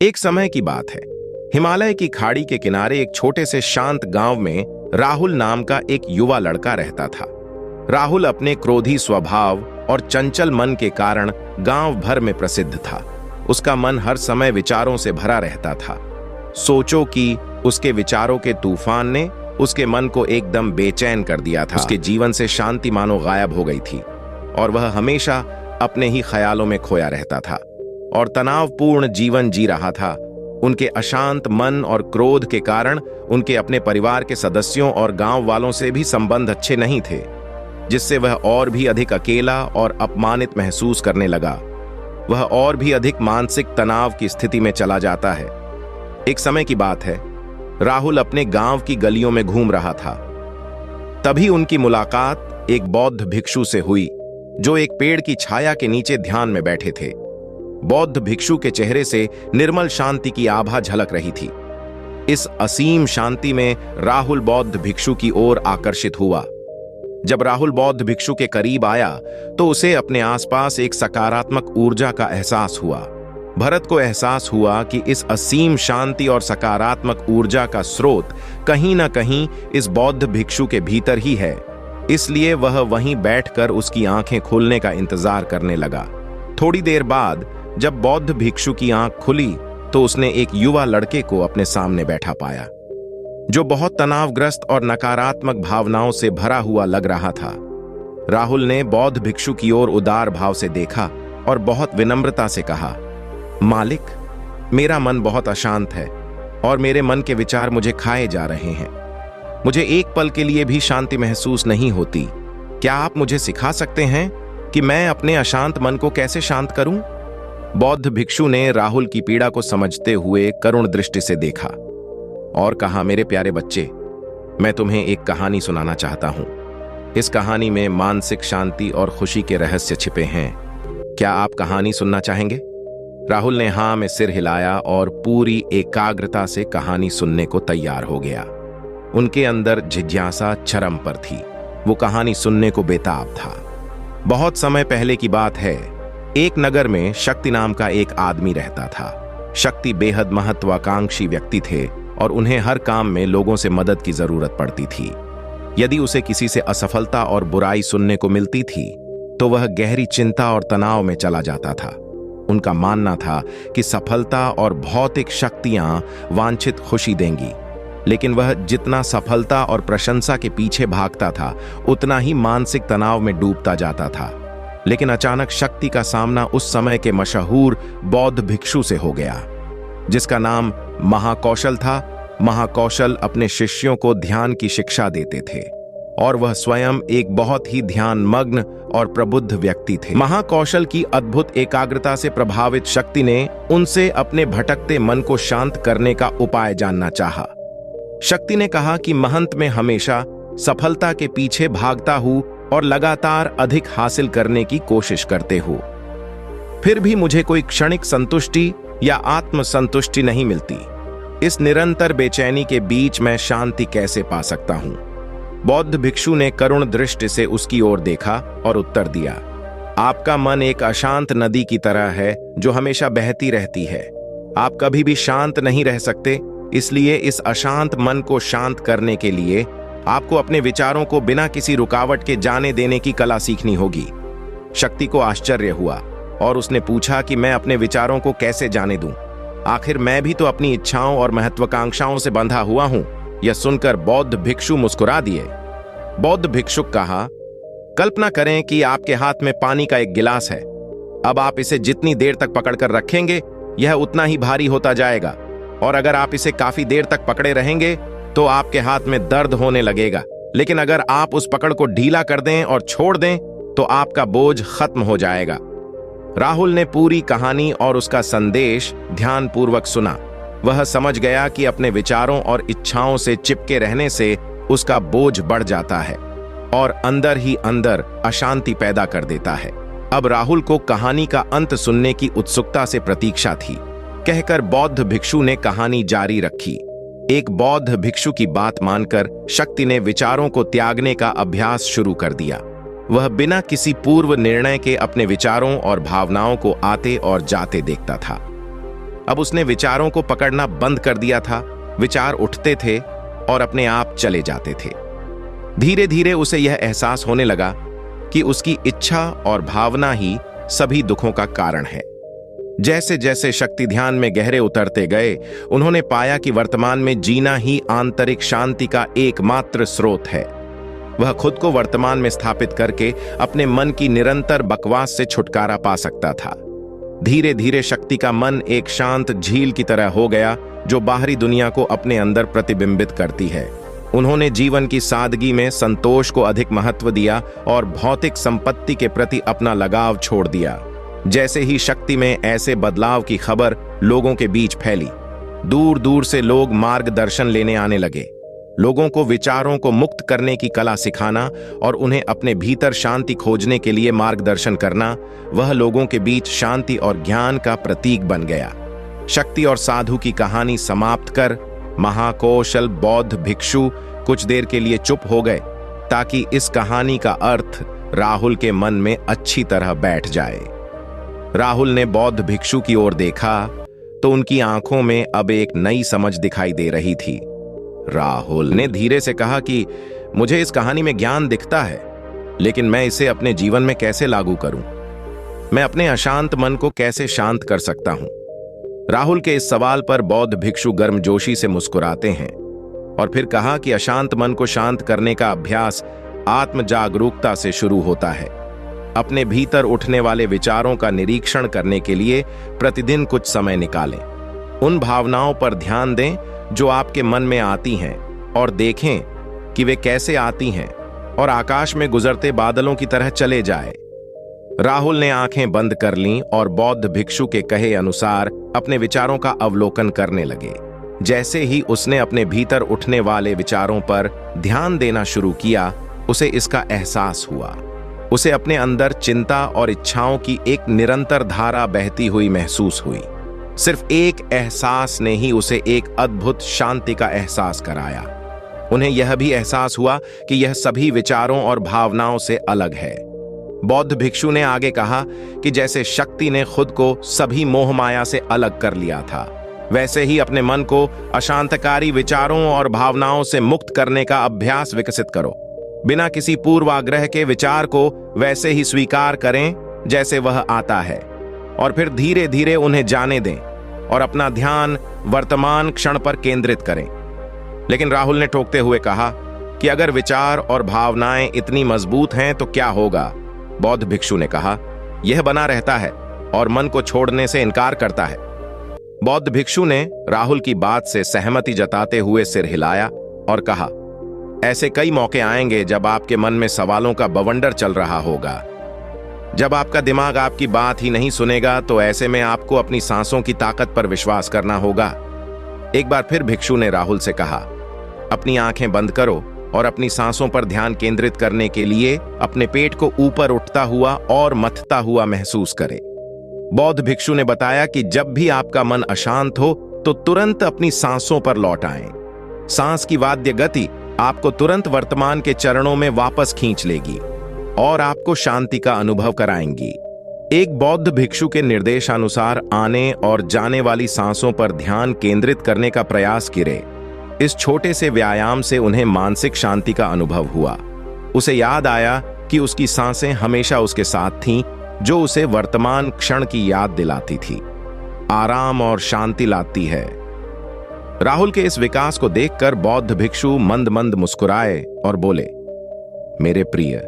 एक समय की बात है। हिमालय की खाड़ी के किनारे एक छोटे से शांत गांव में राहुल नाम का एक युवा लड़का रहता था। राहुल अपने क्रोधी स्वभाव और चंचल मन के कारण गांव भर में प्रसिद्ध था। उसका मन हर समय विचारों से भरा रहता था। सोचो कि उसके विचारों के तूफान ने उसके मन को एकदम बेचैन कर दिया था। उसके जीवन से शांति मानो गायब हो गई थी और वह हमेशा अपने ही ख्यालों में खोया रहता था और तनावपूर्ण जीवन जी रहा था। उनके अशांत मन और क्रोध के कारण उनके अपने परिवार के सदस्यों और गांव वालों से भी संबंध अच्छे नहीं थे, जिससे वह और भी अधिक अकेला और अपमानित महसूस करने लगा। वह और भी अधिक मानसिक तनाव की स्थिति में चला जाता है। एक समय की बात है, राहुल अपने गांव की गलियों में घूम रहा था। तभी उनकी मुलाकात एक बौद्ध भिक्षु से हुई, जो एक पेड़ की छाया के नीचे ध्यान में बैठे थे। बौद्ध भिक्षु के चेहरे से निर्मल शांति की आभा झलक रही थी। इस असीम शांति में राहुल बौद्ध भिक्षु की ओर आकर्षित हुआ। जब राहुल बौद्ध भिक्षु के करीब आया तो उसे अपने आसपास एक सकारात्मक ऊर्जा का एहसास हुआ। भरत को एहसास हुआ कि इस असीम शांति और सकारात्मक ऊर्जा का स्रोत कहीं न कहीं इस बौद्ध भिक्षु के भीतर ही है। इसलिए वह वहीं बैठकर उसकी आंखें खुलने का इंतजार करने लगा। थोड़ी देर बाद जब बौद्ध भिक्षु की आंख खुली तो उसने एक युवा लड़के को अपने सामने बैठा पाया, जो बहुत तनावग्रस्त और नकारात्मक भावनाओं से भरा हुआ लग रहा था। राहुल ने बौद्ध भिक्षु की ओर उदार भाव से देखा और बहुत विनम्रता से कहा, मालिक, मेरा मन बहुत अशांत है और मेरे मन के विचार मुझे खाए जा रहे हैं। मुझे एक पल के लिए भी शांति महसूस नहीं होती। क्या आप मुझे सिखा सकते हैं कि मैं अपने अशांत मन को कैसे शांत करूं? बौद्ध भिक्षु ने राहुल की पीड़ा को समझते हुए करुण दृष्टि से देखा और कहा, मेरे प्यारे बच्चे, मैं तुम्हें एक कहानी सुनाना चाहता हूं। इस कहानी में मानसिक शांति और खुशी के रहस्य छिपे हैं। क्या आप कहानी सुनना चाहेंगे? राहुल ने हाँ में सिर हिलाया और पूरी एकाग्रता से कहानी सुनने को तैयार हो गया। उनके अंदर जिज्ञासा चरम पर थी। वो कहानी सुनने को बेताब था। बहुत समय पहले की बात है। एक नगर में शक्ति नाम का एक आदमी रहता था। शक्ति बेहद महत्वाकांक्षी व्यक्ति थे और उन्हें हर काम में लोगों से मदद की जरूरत पड़ती थी। यदि उसे किसी से असफलता और बुराई सुनने को मिलती थी तो वह गहरी चिंता और तनाव में चला जाता था। उनका मानना था कि सफलता और भौतिक शक्तियां वांछित खुशी देंगी, लेकिन वह जितना सफलता और प्रशंसा के पीछे भागता था उतना ही मानसिक तनाव में डूबता जाता था। लेकिन अचानक शक्ति का सामना उस समय के मशहूर बौद्ध भिक्षु से हो गया, जिसका नाम महाकौशल था। महाकौशल अपने शिष्यों को ध्यान की शिक्षा देते थे और वह स्वयं एक बहुत ही ध्यानमग्न और प्रबुद्ध व्यक्ति थे। महाकौशल की अद्भुत एकाग्रता से प्रभावित शक्ति ने उनसे अपने भटकते मन को शांत करने का उपाय जानना चाहा। शक्ति ने कहा कि महंत में हमेशा सफलता के पीछे भागता हूं और लगातार अधिक हासिल करने की कोशिश करते हो, फिर भी मुझे कोई क्षणिक संतुष्टि या आत्मसंतुष्टि नहीं मिलती। इस निरंतर बेचैनी के बीच मैं शांति कैसे पा सकता हूं? बौद्ध भिक्षु ने करुण दृष्टि से उसकी ओर देखा और उत्तर दिया, आपका मन एक अशांत नदी की तरह है जो हमेशा बहती रहती है। आप कभी भी शांत नहीं रह सकते। इसलिए इस अशांत मन को शांत करने के लिए आपको अपने विचारों को बिना किसी रुकावट के जाने देने की कला सीखनी होगी। शक्ति को आश्चर्य हुआ और उसने पूछा कि मैं अपने विचारों को कैसे जाने दूं? आखिर मैं भी तो अपनी इच्छाओं और महत्वाकांक्षाओं से बंधा हुआ हूं। यह सुनकर बौद्ध भिक्षु मुस्कुरा दिए। बौद्ध भिक्षुक कहा, कल्पना करें कि आपके हाथ में पानी का एक गिलास है। अब आप इसे जितनी देर तक पकड़कर रखेंगे यह उतना ही भारी होता जाएगा, और अगर आप इसे काफी देर तक पकड़े रहेंगे तो आपके हाथ में दर्द होने लगेगा। लेकिन अगर आप उस पकड़ को ढीला कर दें और छोड़ दें तो आपका बोझ खत्म हो जाएगा। राहुल ने पूरी कहानी और उसका संदेश ध्यानपूर्वक सुना। वह समझ गया कि अपने विचारों और इच्छाओं से चिपके रहने से उसका बोझ बढ़ जाता है और अंदर ही अंदर अशांति पैदा कर देता है। अब राहुल को कहानी का अंत सुनने की उत्सुकता से प्रतीक्षा थी। कहकर बौद्ध भिक्षु ने कहानी जारी रखी। एक बौद्ध भिक्षु की बात मानकर शक्ति ने विचारों को त्यागने का अभ्यास शुरू कर दिया। वह बिना किसी पूर्व निर्णय के अपने विचारों और भावनाओं को आते और जाते देखता था। अब उसने विचारों को पकड़ना बंद कर दिया था। विचार उठते थे और अपने आप चले जाते थे। धीरे धीरे उसे यह एहसास होने लगा कि उसकी इच्छा और भावना ही सभी दुखों का कारण है। जैसे जैसे शक्ति ध्यान में गहरे उतरते गए, उन्होंने पाया कि वर्तमान में जीना ही आंतरिक शांति का एकमात्र स्रोत है। वह खुद को वर्तमान में स्थापित करके अपने मन की निरंतर बकवास से छुटकारा पा सकता था। धीरे धीरे शक्ति का मन एक शांत झील की तरह हो गया, जो बाहरी दुनिया को अपने अंदर प्रतिबिंबित करती है। उन्होंने जीवन की सादगी में संतोष को अधिक महत्व दिया और भौतिक संपत्ति के प्रति अपना लगाव छोड़ दिया। जैसे ही शक्ति में ऐसे बदलाव की खबर लोगों के बीच फैली, दूर दूर से लोग मार्गदर्शन लेने आने लगे। लोगों को विचारों को मुक्त करने की कला सिखाना और उन्हें अपने भीतर शांति खोजने के लिए मार्गदर्शन करना, वह लोगों के बीच शांति और ज्ञान का प्रतीक बन गया। शक्ति और साधु की कहानी समाप्त कर महाकौशल बौद्ध भिक्षु कुछ देर के लिए चुप हो गए, ताकि इस कहानी का अर्थ राहुल के मन में अच्छी तरह बैठ जाए। राहुल ने बौद्ध भिक्षु की ओर देखा तो उनकी आंखों में अब एक नई समझ दिखाई दे रही थी। राहुल ने धीरे से कहा कि मुझे इस कहानी में ज्ञान दिखता है, लेकिन मैं इसे अपने जीवन में कैसे लागू करूं? मैं अपने अशांत मन को कैसे शांत कर सकता हूं? राहुल के इस सवाल पर बौद्ध भिक्षु गर्मजोशी से मुस्कुराते हैं और फिर कहा कि अशांत मन को शांत करने का अभ्यास आत्म जागरूकता से शुरू होता है। अपने भीतर उठने वाले विचारों का निरीक्षण करने के लिए प्रतिदिन कुछ समय निकालें। उन भावनाओं पर ध्यान दें जो आपके मन में आती हैं और देखें कि वे कैसे आती हैं और आकाश में गुजरते बादलों की तरह चले जाए। राहुल ने आंखें बंद कर लीं और बौद्ध भिक्षु के कहे अनुसार अपने विचारों का अवलोकन करने लगे। जैसे ही उसने अपने भीतर उठने वाले विचारों पर ध्यान देना शुरू किया, उसे इसका एहसास हुआ। उसे अपने अंदर चिंता और इच्छाओं की एक निरंतर धारा बहती हुई महसूस हुई। सिर्फ एक एहसास ने ही उसे एक अद्भुत शांति का एहसास कराया। उन्हें यह भी एहसास हुआ कि यह सभी विचारों और भावनाओं से अलग है। बौद्ध भिक्षु ने आगे कहा कि जैसे शक्ति ने खुद को सभी मोह माया से अलग कर लिया था, वैसे ही अपने मन को अशांतकारी विचारों और भावनाओं से मुक्त करने का अभ्यास विकसित करो। बिना किसी पूर्वाग्रह के विचार को वैसे ही स्वीकार करें जैसे वह आता है, और फिर धीरे धीरे उन्हें जाने दें और अपना ध्यान वर्तमान क्षण पर केंद्रित करें। लेकिन राहुल ने टोकते हुए कहा कि अगर विचार और भावनाएं इतनी मजबूत हैं तो क्या होगा? बौद्ध भिक्षु ने कहा, यह बना रहता है और मन को छोड़ने से इनकार करता है। बौद्ध भिक्षु ने राहुल की बात से सहमति जताते हुए सिर हिलाया और कहा, ऐसे कई मौके आएंगे जब आपके मन में सवालों का बवंडर चल रहा होगा। जब आपका दिमाग आपकी बात ही नहीं सुनेगा, तो ऐसे में आपको अपनी सांसों की ताकत पर विश्वास करना होगा। एक बार फिर भिक्षु ने राहुल से कहा, अपनी आंखें बंद करो और अपनी सांसों पर ध्यान केंद्रित करने के लिए अपने पेट को ऊपर उठता हुआ और मथता हुआ महसूस करें। बौद्ध भिक्षु ने बताया कि जब भी आपका मन अशांत हो तो तुरंत अपनी सांसों पर लौट आएं। सांस की वाद्य गति आपको तुरंत वर्तमान के चरणों में वापस खींच लेगी और आपको शांति का अनुभव कराएंगी। एक बौद्ध भिक्षु के निर्देशानुसार आने और जाने वाली सांसों पर ध्यान केंद्रित करने का प्रयास किए। इस छोटे से व्यायाम से उन्हें मानसिक शांति का अनुभव हुआ। उसे याद आया कि उसकी सांसें हमेशा उसके साथ थीं, जो उसे वर्तमान क्षण की याद दिलाती थी, आराम और शांति लाती है। राहुल के इस विकास को देखकर बौद्ध भिक्षु मंद मंद मुस्कुराए और बोले, मेरे प्रिय,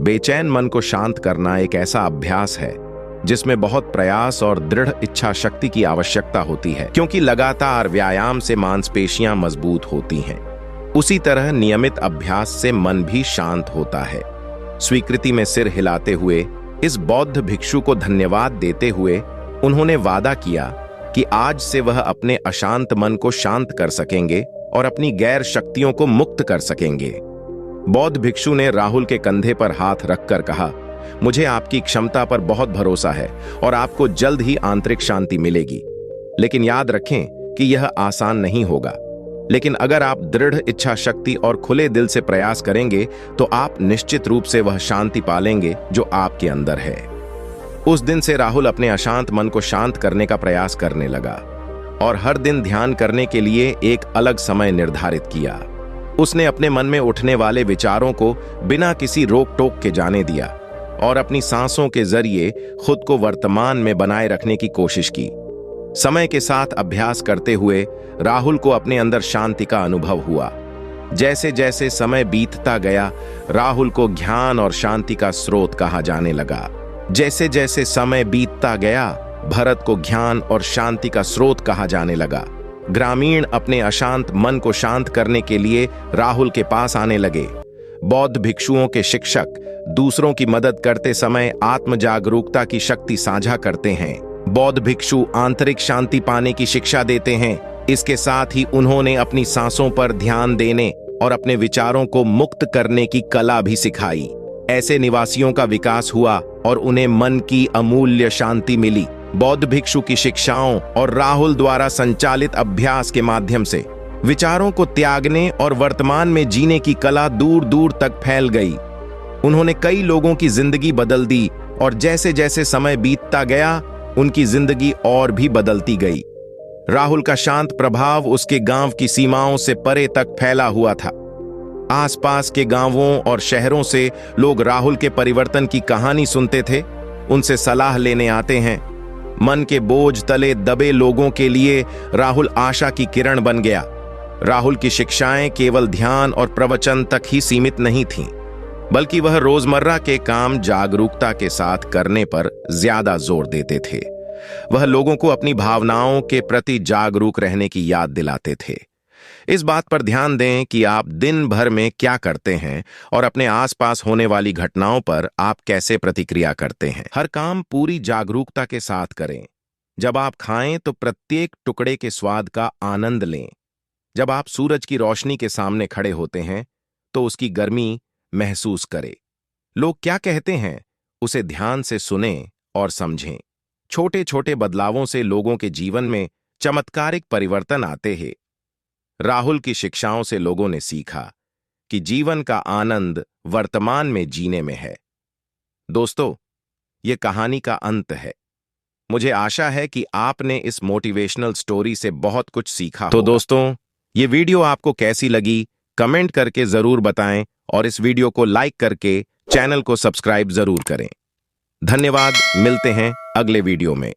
बेचैन मन को शांत करना एक ऐसा अभ्यास है जिसमें बहुत प्रयास और दृढ़ इच्छा शक्ति की आवश्यकता होती है, क्योंकि लगातार व्यायाम से मांसपेशियां मजबूत होती हैं। उसी तरह नियमित अभ्यास से मन भी शांत होता है। स्वीकृति में सिर हिलाते हुए इस बौद्ध भिक्षु को धन्यवाद देते हुए उन्होंने वादा किया कि आज से वह अपने अशांत मन को शांत कर सकेंगे और अपनी गैर शक्तियों को मुक्त कर सकेंगे। बौद्ध भिक्षु ने राहुल के कंधे पर हाथ रखकर कहा, मुझे आपकी क्षमता पर बहुत भरोसा है और आपको जल्द ही आंतरिक शांति मिलेगी। लेकिन याद रखें कि यह आसान नहीं होगा, लेकिन अगर आप दृढ़ इच्छा शक्ति और खुले दिल से प्रयास करेंगे तो आप निश्चित रूप से वह शांति पालेंगे जो आपके अंदर है। उस दिन से राहुल अपने अशांत मन को शांत करने का प्रयास करने लगा। और हर दिन ध्यान करने के लिए एक अलग समय निर्धारित किया। उसने अपने मन में उठने वाले विचारों को बिना किसी रोक टोक के जाने दिया और अपनी सांसों के जरिए खुद को वर्तमान में बनाए रखने की कोशिश की। समय के साथ अभ्यास करते हुए राहुल को अपने अंदर शांति का अनुभव हुआ। जैसे जैसे समय बीतता गया, राहुल को ज्ञान और शांति का स्रोत कहा जाने लगा। जैसे जैसे समय बीतता गया, भरत को ज्ञान और शांति का स्रोत कहा जाने लगा। ग्रामीण अपने अशांत मन को शांत करने के लिए राहुल के पास आने लगे। बौद्ध भिक्षुओं के शिक्षक दूसरों की मदद करते समय आत्म जागरूकता की शक्ति साझा करते हैं। बौद्ध भिक्षु आंतरिक शांति पाने की शिक्षा देते हैं। इसके साथ ही उन्होंने अपनी सांसों पर ध्यान देने और अपने विचारों को मुक्त करने की कला भी सिखाई। ऐसे निवासियों का विकास हुआ और उन्हें मन की अमूल्य शांति मिली। बौद्ध भिक्षु की शिक्षाओं और राहुल द्वारा संचालित अभ्यास के माध्यम से विचारों को त्यागने और वर्तमान में जीने की कला दूर दूर तक फैल गई। उन्होंने कई लोगों की जिंदगी बदल दी और जैसे जैसे समय बीतता गया, उनकी जिंदगी और भी बदलती गई। राहुल का शांत प्रभाव उसके गांव की सीमाओं से परे तक फैला हुआ था। आसपास के गांवों और शहरों से लोग राहुल के परिवर्तन की कहानी सुनते थे, उनसे सलाह लेने आते हैं। मन के बोझ तले दबे लोगों के लिए राहुल आशा की किरण बन गया। राहुल की शिक्षाएं केवल ध्यान और प्रवचन तक ही सीमित नहीं थीं, बल्कि वह रोजमर्रा के काम जागरूकता के साथ करने पर ज्यादा जोर देते थे। वह लोगों को अपनी भावनाओं के प्रति जागरूक रहने की याद दिलाते थे। इस बात पर ध्यान दें कि आप दिन भर में क्या करते हैं और अपने आसपास होने वाली घटनाओं पर आप कैसे प्रतिक्रिया करते हैं। हर काम पूरी जागरूकता के साथ करें। जब आप खाएं तो प्रत्येक टुकड़े के स्वाद का आनंद लें। जब आप सूरज की रोशनी के सामने खड़े होते हैं तो उसकी गर्मी महसूस करें। लोग क्या कहते हैं उसे ध्यान से सुनें और समझें। छोटे छोटे बदलावों से लोगों के जीवन में चमत्कारिक परिवर्तन आते हैं। राहुल की शिक्षाओं से लोगों ने सीखा कि जीवन का आनंद वर्तमान में जीने में है। दोस्तों, ये कहानी का अंत है। मुझे आशा है कि आपने इस मोटिवेशनल स्टोरी से बहुत कुछ सीखा। तो दोस्तों, ये वीडियो आपको कैसी लगी कमेंट करके जरूर बताएं और इस वीडियो को लाइक करके चैनल को सब्सक्राइब जरूर करें। धन्यवाद। मिलते हैं अगले वीडियो में।